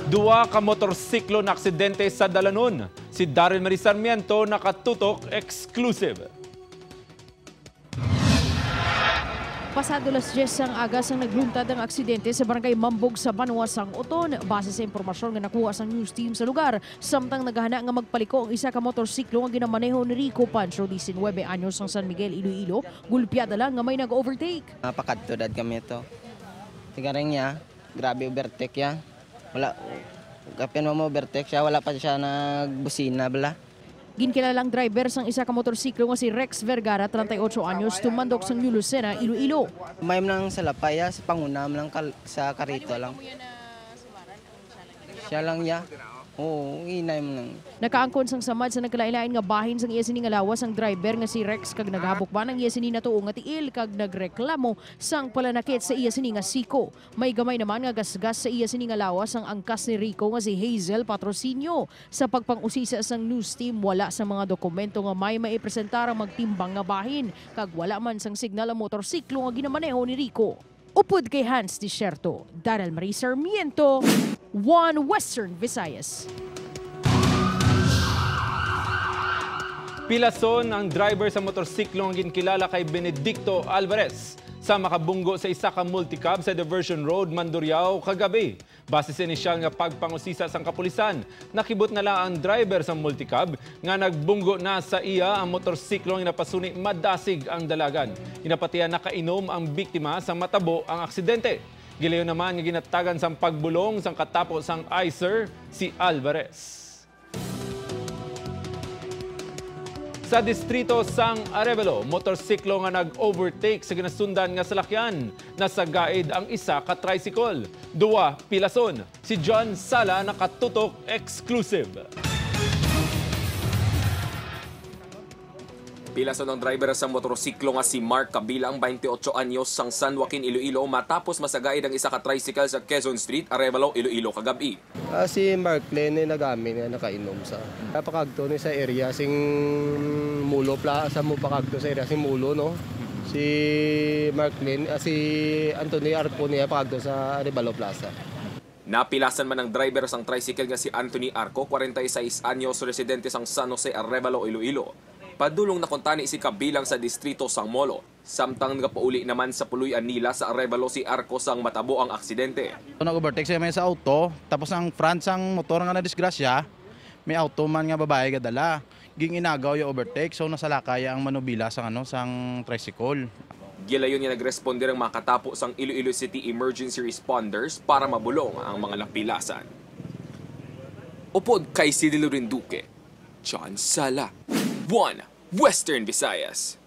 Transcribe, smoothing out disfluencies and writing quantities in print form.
Dua ka motorsiklo na aksidente sa Dalanon. Si Daryl Marie Sarmiento nakatutok exclusive. Pasado las 10 ang agas ang nagluntad ang aksidente sa barangay Mambog sa Banwasang Oton. Base sa impormasyon nga nakuha sa news team sa lugar, samtang naghahana nga magpaliko ang isa ka motorsiklo nga ginamaneho ni Rico Pancho, 19 anyos ng San Miguel, Iloilo. Gulpyada lang nga may nag-overtake. Napakatudad kami ito. Tigaring niya, grabe overtake ya. Wala, kapin mo overtake siya, wala pa siya nagbusina bala. Ginkilalang driver sang isa ka motorsiklo nga si Rex Vergara, 38 anyos, tumandok sa New Lucena, Iloilo. Mayroon lang sa lapaya, sa pangunam lang sa karito lang. Siya lang ya. Oo, inay mo lang. Nakaangkon sang samad sa nagkalailain nga bahin sang iya sini nga lawas ang driver nga si Rex kag naghabok ba ng iya sini na tuong nga tiil kag nagreklamo sang palanakit sa iya sini nga siko. May gamay naman nga gasgas sa iya sini nga lawas ang angkas ni Rico nga si Hazel Patrocinio. Sa pagpang-usisa sang news team, wala sa mga dokumento nga may maipresentar ang magtimbang nga bahin kag wala man sang signal ang motorsiklo nga ginamaneho ni Rico. Upod kay Hans Desierto, Daryl Marie Sarmiento, One Western Visayas. Pilason ang driver sa motorsiklo ang ginkilala kay Benedicto Alvarez sa makabunggo sa isa ka multicab sa Diversion Road, Mandurriao kagabi. Base sa inisyal nga pagpangusisa sang kapulisan, nakibot na lang ang driver sa multicab nga nagbunggo na sa iya ang motorsiklo nga napasuni madasig ang dalagan. Inapatian nakainom ang biktima sa matabo ang aksidente. Gilayon naman nga ginatagan sang pagbulong sang katapos sang ICER si Alvarez. Sa distrito sang Arevalo, motorsiklo nga nag-overtake sa ginasundan nga salakyan. Nasagaid ang isa ka tricycle. Dua pilason. Si John Sala nakatutok exclusive. Pilason ng driver sa motorsiklo nga si Mark kabilang 28 anyos sang San Joaquin, Iloilo matapos masagaid ang isa ka tricycle sa Quezon Street, Arevalo, Iloilo kagabi. Si Mark Len ay nagamit na nakainom sa napakagto ni sa area sing Mulo sa mupakagto sa area sing Mulo no. Si Mark Len si Anthony Arco niya pakagto sa Arevalo Plaza. Napilasan man ang driver sang tricycle nga si Anthony Arco, 46 anyos, residente sang San Jose, Arevalo, Iloilo. Padulong na kuntani si kabilang sa distrito sang Molo. Samtang nagapauli naman sa puluyan nila sa Arevalo si Arco sang matabo ang aksidente. Nag-overtake siya may sa auto, tapos ang front sang motor nga na-disgrasya, may auto man nga babae gadala. Ging inagaw yung overtake, so nasalakaya ang manubila sang sang tricycle. Gilayon niya nagresponde ang mga katapo sang Iloilo City Emergency Responders para mabulong ang mga napilasan. Upod kay Sidilo Rinduque, John Sala, One Western Visayas.